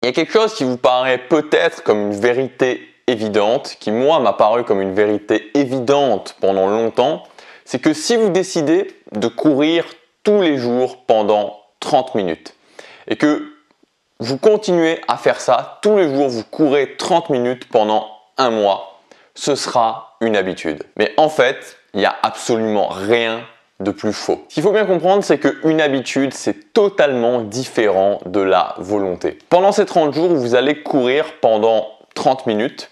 Il y a quelque chose qui vous paraît peut-être comme une vérité évidente, qui moi m'a paru comme une vérité évidente pendant longtemps, c'est que si vous décidez de courir tous les jours pendant 30 minutes et que vous continuez à faire ça, tous les jours vous courez 30 minutes pendant un mois, ce sera une habitude. Mais en fait, il n'y a absolument rien de plus faux. Ce qu'il faut bien comprendre, c'est qu'une habitude, c'est totalement différent de la volonté. Pendant ces 30 jours où vous allez courir pendant 30 minutes,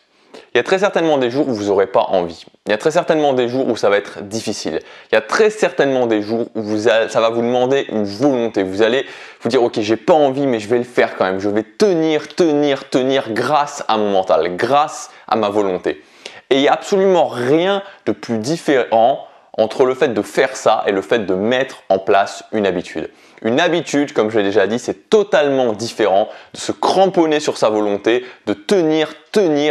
il y a très certainement des jours où vous n'aurez pas envie. Il y a très certainement des jours où ça va être difficile. Il y a très certainement des jours où ça va vous demander une volonté. Vous allez vous dire, ok, j'ai pas envie, mais je vais le faire quand même. Je vais tenir grâce à mon mental, grâce à ma volonté. Et il n'y a absolument rien de plus différent entre le fait de faire ça et le fait de mettre en place une habitude. Une habitude, comme je l'ai déjà dit, c'est totalement différent de se cramponner sur sa volonté, de tenir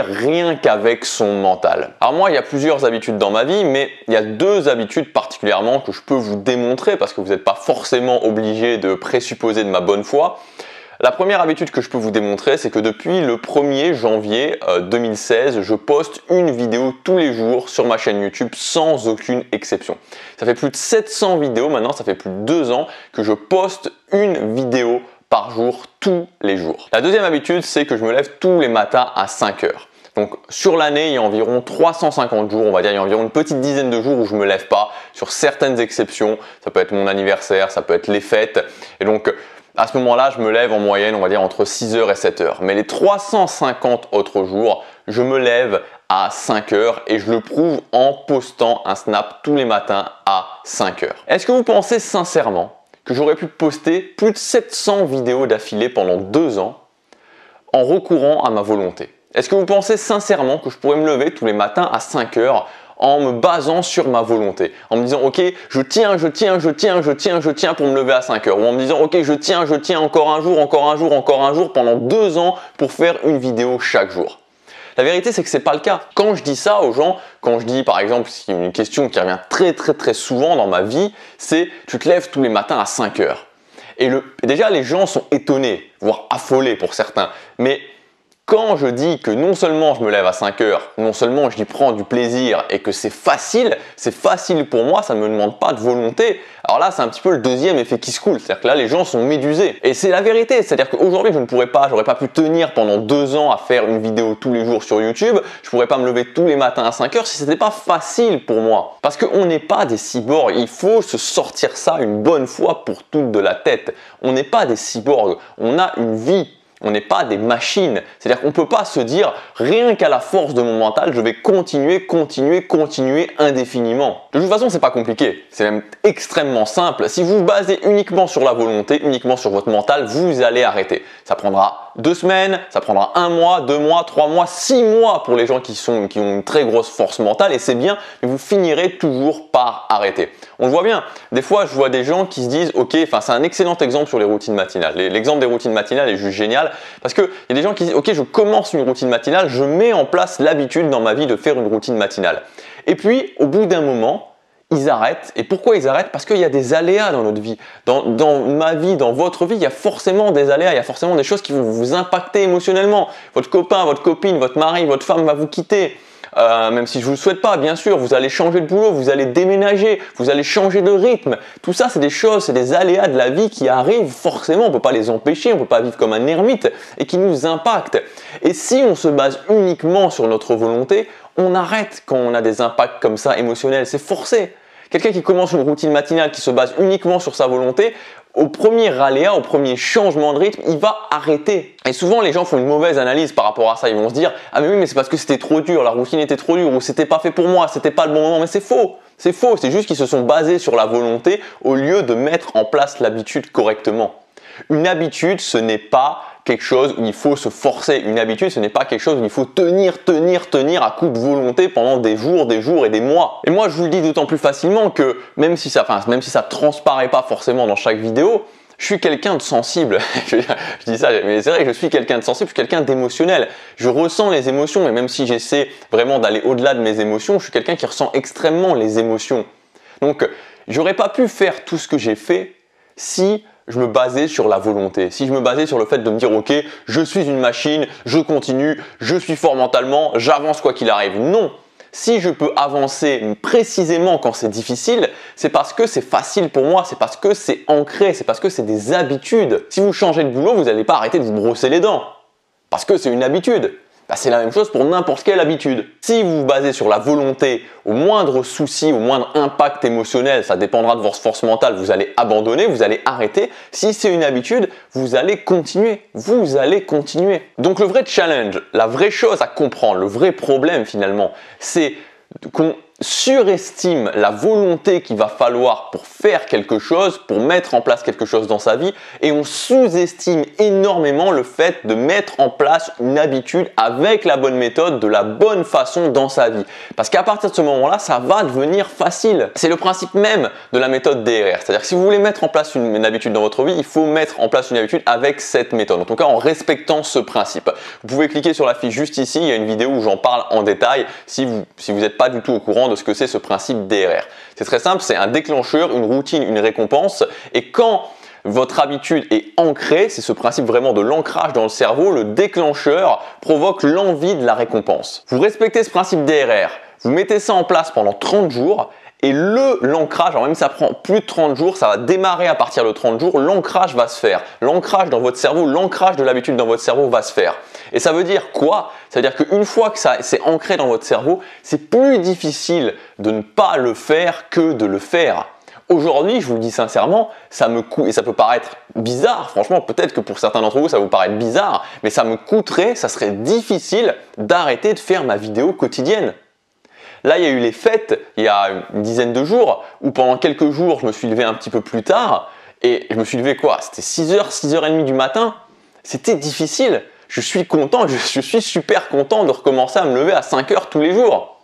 rien qu'avec son mental. Alors moi, il y a plusieurs habitudes dans ma vie, mais il y a deux habitudes particulièrement que je peux vous démontrer parce que vous n'êtes pas forcément obligé de présupposer de ma bonne foi. La première habitude que je peux vous démontrer, c'est que depuis le 1er janvier 2016, je poste une vidéo tous les jours sur ma chaîne YouTube sans aucune exception. Ça fait plus de 700 vidéos maintenant, ça fait plus de 2 ans que je poste une vidéo par jour tous les jours. La deuxième habitude, c'est que je me lève tous les matins à 5 heures. Donc sur l'année, il y a environ 350 jours, on va dire, il y a environ une petite dizaine de jours où je ne me lève pas, sur certaines exceptions. Ça peut être mon anniversaire, ça peut être les fêtes. Et donc à ce moment-là, je me lève en moyenne, on va dire, entre 6h et 7h. Mais les 350 autres jours, je me lève à 5h et je le prouve en postant un snap tous les matins à 5h. Est-ce que vous pensez sincèrement que j'aurais pu poster plus de 700 vidéos d'affilée pendant 2 ans en recourant à ma volonté? Est-ce que vous pensez sincèrement que je pourrais me lever tous les matins à 5h en me basant sur ma volonté, en me disant ok, je tiens pour me lever à 5 heures, ou en me disant ok, je tiens encore un jour pendant 2 ans pour faire une vidéo chaque jour? La vérité, c'est que c'est pas le cas. Quand je dis ça aux gens, quand je dis par exemple, c'est une question qui revient très souvent dans ma vie, c'est tu te lèves tous les matins à 5 heures. Et déjà, les gens sont étonnés, voire affolés pour certains, mais quand je dis que non seulement je me lève à 5 heures, non seulement j'y prends du plaisir et que c'est facile pour moi, ça ne me demande pas de volonté. Alors là, c'est un petit peu le deuxième effet qui se coule, c'est-à-dire que là, les gens sont médusés. Et c'est la vérité, c'est-à-dire qu'aujourd'hui, j'aurais pas pu tenir pendant 2 ans à faire une vidéo tous les jours sur YouTube, je pourrais pas me lever tous les matins à 5 heures si c'était pas facile pour moi. Parce qu'on n'est pas des cyborgs, il faut se sortir ça une bonne fois pour toutes de la tête. On n'est pas des cyborgs, on a une vie. On n'est pas des machines. C'est-à-dire qu'on ne peut pas se dire rien qu'à la force de mon mental, je vais continuer indéfiniment. De toute façon, c'est pas compliqué. C'est même extrêmement simple. Si vous vous basez uniquement sur la volonté, uniquement sur votre mental, vous allez arrêter. Ça prendra 2 semaines, ça prendra 1 mois, 2 mois, 3 mois, 6 mois pour les gens qui ont une très grosse force mentale et c'est bien, mais vous finirez toujours par arrêter. On le voit bien. Des fois, je vois des gens qui se disent ok, c'est un excellent exemple sur les routines matinales. L'exemple des routines matinales est juste génial. Parce qu'il y a des gens qui disent ok, je commence une routine matinale, je mets en place l'habitude dans ma vie de faire une routine matinale. Et puis au bout d'un moment, ils arrêtent. Et pourquoi ils arrêtent? Parce qu'il y a des aléas dans notre vie. Dans ma vie, dans votre vie, il y a forcément des aléas, il y a forcément des choses qui vont vous impacter émotionnellement. Votre copain, votre copine, votre mari, votre femme va vous quitter. Même si je ne vous le souhaite pas, bien sûr, vous allez changer de boulot, vous allez déménager, vous allez changer de rythme. Tout ça, c'est des choses, c'est des aléas de la vie qui arrivent forcément, on ne peut pas les empêcher, on ne peut pas vivre comme un ermite et qui nous impactent. Et si on se base uniquement sur notre volonté, on arrête quand on a des impacts comme ça émotionnels, c'est forcé. Quelqu'un qui commence une routine matinale qui se base uniquement sur sa volonté, au premier aléa, au premier changement de rythme, il va arrêter. Et souvent, les gens font une mauvaise analyse par rapport à ça. Ils vont se dire « Ah mais oui, mais c'est parce que c'était trop dur, la routine était trop dure, ou c'était pas fait pour moi, c'était pas le bon moment. » Mais c'est faux. C'est faux. C'est juste qu'ils se sont basés sur la volonté au lieu de mettre en place l'habitude correctement. Une habitude, ce n'est pas quelque chose où il faut se forcer. Une habitude, ce n'est pas quelque chose où il faut tenir à coup de volonté pendant des jours et des mois. Et moi, je vous le dis d'autant plus facilement que même si ça transparaît pas forcément dans chaque vidéo, je suis quelqu'un de sensible. Je dis ça, mais c'est vrai que je suis quelqu'un de sensible, je suis quelqu'un d'émotionnel. Je ressens les émotions, et même si j'essaie vraiment d'aller au-delà de mes émotions, je suis quelqu'un qui ressent extrêmement les émotions. Donc, j'aurais pas pu faire tout ce que j'ai fait si je me basais sur la volonté, si je me basais sur le fait de me dire ok, je suis une machine, je continue, je suis fort mentalement, j'avance quoi qu'il arrive. Non, si je peux avancer précisément quand c'est difficile, c'est parce que c'est facile pour moi, c'est parce que c'est ancré, c'est parce que c'est des habitudes. Si vous changez de boulot, vous n'allez pas arrêter de vous brosser les dents parce que c'est une habitude. C'est la même chose pour n'importe quelle habitude. Si vous vous basez sur la volonté, au moindre souci, au moindre impact émotionnel, ça dépendra de votre force mentale, vous allez abandonner, vous allez arrêter. Si c'est une habitude, vous allez continuer. Vous allez continuer. Donc le vrai challenge, la vraie chose à comprendre, le vrai problème finalement, c'est qu'on surestime la volonté qu'il va falloir pour faire quelque chose, pour mettre en place quelque chose dans sa vie, et on sous-estime énormément le fait de mettre en place une habitude avec la bonne méthode, de la bonne façon dans sa vie. Parce qu'à partir de ce moment-là, ça va devenir facile. C'est le principe même de la méthode DRR. C'est-à-dire que si vous voulez mettre en place une habitude dans votre vie, il faut mettre en place une habitude avec cette méthode. En tout cas, en respectant ce principe. Vous pouvez cliquer sur la fiche juste ici, il y a une vidéo où j'en parle en détail si vous n'êtes pas du tout au courant de ce que c'est ce principe DRR. C'est très simple, c'est un déclencheur, une routine, une récompense, et quand votre habitude est ancrée, c'est ce principe vraiment de l'ancrage dans le cerveau, le déclencheur provoque l'envie de la récompense. Vous respectez ce principe DRR, vous mettez ça en place pendant 30 jours, et l'ancrage, alors même si ça prend plus de 30 jours, ça va démarrer à partir de 30 jours, l'ancrage va se faire. L'ancrage dans votre cerveau, l'ancrage de l'habitude dans votre cerveau va se faire. Et ça veut dire quoi? Ça veut dire qu'une fois que ça c'est ancré dans votre cerveau, c'est plus difficile de ne pas le faire que de le faire. Aujourd'hui, je vous le dis sincèrement, ça me coûte, et ça peut paraître bizarre, franchement, peut-être que pour certains d'entre vous, ça va vous paraître bizarre, mais ça serait difficile d'arrêter de faire ma vidéo quotidienne. Là, il y a eu les fêtes, il y a une dizaine de jours, où pendant quelques jours, je me suis levé un petit peu plus tard, et je me suis levé quoi? C'était 6h, 6h30 du matin. C'était difficile. Je suis content, je suis super content de recommencer à me lever à 5h tous les jours.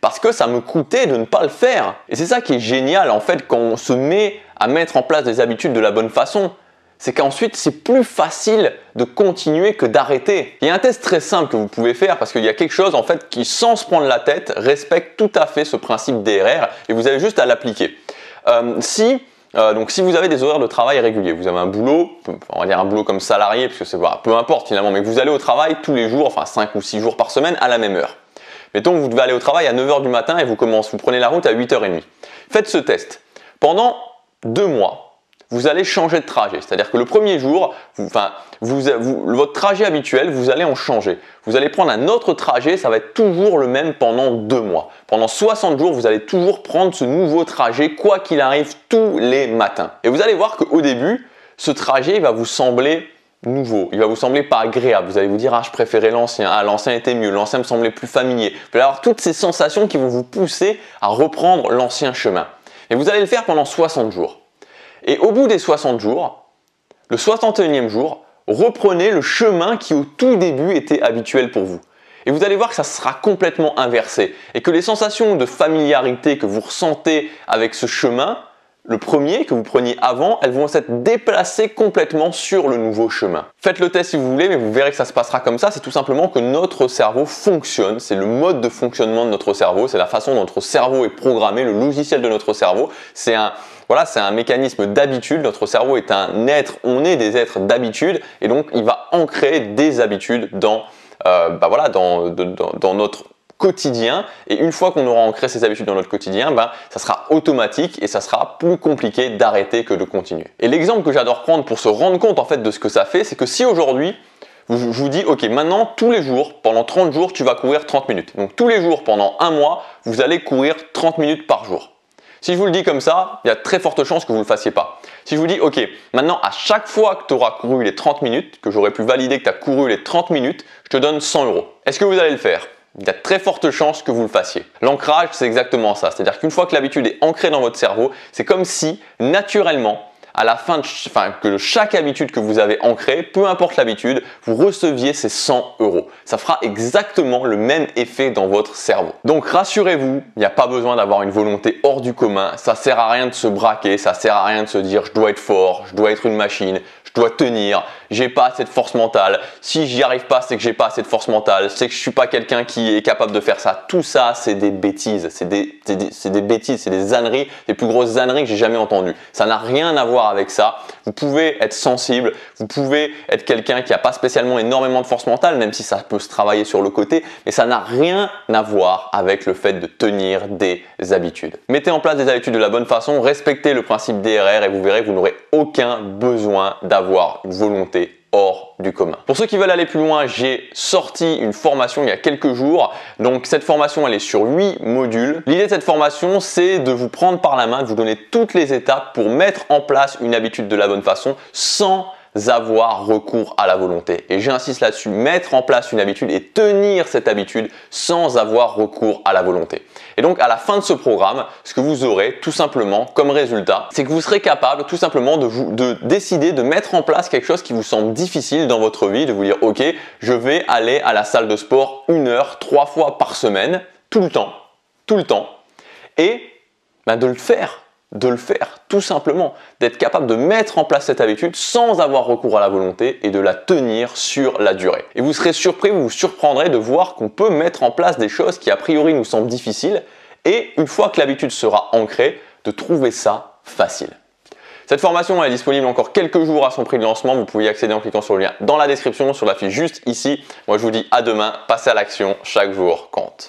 Parce que ça me coûtait de ne pas le faire. Et c'est ça qui est génial en fait quand on se met à mettre en place des habitudes de la bonne façon. C'est qu'ensuite c'est plus facile de continuer que d'arrêter. Il y a un test très simple que vous pouvez faire parce qu'il y a quelque chose en fait qui, sans se prendre la tête, respecte tout à fait ce principe DRR et vous avez juste à l'appliquer. Donc si vous avez des horaires de travail réguliers, vous avez un boulot, on va dire un boulot comme salarié, parce que c'est peu importe finalement, mais que vous allez au travail tous les jours, enfin 5 ou 6 jours par semaine à la même heure. Mettons que vous devez aller au travail à 9h du matin et vous prenez la route à 8h30. Faites ce test. Pendant 2 mois, vous allez changer de trajet. C'est-à-dire que le premier jour, votre trajet habituel, vous allez en changer. Vous allez prendre un autre trajet, ça va être toujours le même pendant 2 mois. Pendant 60 jours, vous allez toujours prendre ce nouveau trajet, quoi qu'il arrive, tous les matins. Et vous allez voir qu'au début, ce trajet va vous sembler nouveau, il va vous sembler pas agréable, vous allez vous dire ah je préférais l'ancien, ah l'ancien était mieux, l'ancien me semblait plus familier. Vous allez avoir toutes ces sensations qui vont vous pousser à reprendre l'ancien chemin. Et vous allez le faire pendant 60 jours. Et au bout des 60 jours, le 61e jour, reprenez le chemin qui au tout début était habituel pour vous. Et vous allez voir que ça sera complètement inversé et que les sensations de familiarité que vous ressentez avec ce chemin, le premier que vous preniez avant, elles vont s'être déplacées complètement sur le nouveau chemin. Faites le test si vous voulez, mais vous verrez que ça se passera comme ça. C'est tout simplement que notre cerveau fonctionne. C'est le mode de fonctionnement de notre cerveau. C'est la façon dont notre cerveau est programmé, le logiciel de notre cerveau. C'est un mécanisme d'habitude. Notre cerveau est un être, on est des êtres d'habitude et donc il va ancrer des habitudes dans notre quotidien, et une fois qu'on aura ancré ces habitudes dans notre quotidien, ça sera automatique et ça sera plus compliqué d'arrêter que de continuer. Et l'exemple que j'adore prendre pour se rendre compte en fait de ce que ça fait, c'est que si aujourd'hui je vous dis ok, maintenant tous les jours pendant 30 jours tu vas courir 30 minutes, donc tous les jours pendant un mois vous allez courir 30 minutes par jour. Si je vous le dis comme ça, il y a très forte chance que vous ne le fassiez pas. Si je vous dis ok, maintenant à chaque fois que tu auras couru les 30 minutes, que j'aurai pu valider que tu as couru les 30 minutes, je te donne 100 €. Est-ce que vous allez le faire? Il y a très forte chance que vous le fassiez. L'ancrage, c'est exactement ça. C'est-à-dire qu'une fois que l'habitude est ancrée dans votre cerveau, c'est comme si, naturellement, à la fin que chaque habitude que vous avez ancrée, peu importe l'habitude, vous receviez ces 100 €. Ça fera exactement le même effet dans votre cerveau. Donc rassurez-vous, il n'y a pas besoin d'avoir une volonté hors du commun. Ça sert à rien de se braquer, ça sert à rien de se dire je dois être fort, je dois être une machine, je dois tenir, j'ai pas assez de force mentale. Si j'y arrive pas, c'est que j'ai pas assez de force mentale. C'est que je suis pas quelqu'un qui est capable de faire ça. Tout ça, c'est des bêtises. C'est des bêtises, c'est des âneries, des plus grosses âneries que j'ai jamais entendues. Ça n'a rien à voir avec ça. Vous pouvez être sensible, vous pouvez être quelqu'un qui n'a pas spécialement énormément de force mentale, même si ça peut se travailler sur le côté, mais ça n'a rien à voir avec le fait de tenir des habitudes. Mettez en place des habitudes de la bonne façon, respectez le principe DRR et vous verrez que vous n'aurez aucun besoin d'avoir une volonté hors du commun. Pour ceux qui veulent aller plus loin, j'ai sorti une formation il y a quelques jours. Donc cette formation, elle est sur 8 modules. L'idée de cette formation, c'est de vous prendre par la main, de vous donner toutes les étapes pour mettre en place une habitude de la bonne façon sans avoir recours à la volonté. Et j'insiste là-dessus, mettre en place une habitude et tenir cette habitude sans avoir recours à la volonté. Et donc à la fin de ce programme, ce que vous aurez tout simplement comme résultat, c'est que vous serez capable tout simplement de décider de mettre en place quelque chose qui vous semble difficile dans votre vie, de vous dire ok, je vais aller à la salle de sport 1 heure, 3 fois par semaine, tout le temps, et de le faire. Tout simplement, d'être capable de mettre en place cette habitude sans avoir recours à la volonté et de la tenir sur la durée. Et vous serez surpris, vous vous surprendrez de voir qu'on peut mettre en place des choses qui a priori nous semblent difficiles et une fois que l'habitude sera ancrée, de trouver ça facile. Cette formation est disponible encore quelques jours à son prix de lancement, vous pouvez y accéder en cliquant sur le lien dans la description, sur la fiche juste ici. Moi je vous dis à demain, passez à l'action, chaque jour compte.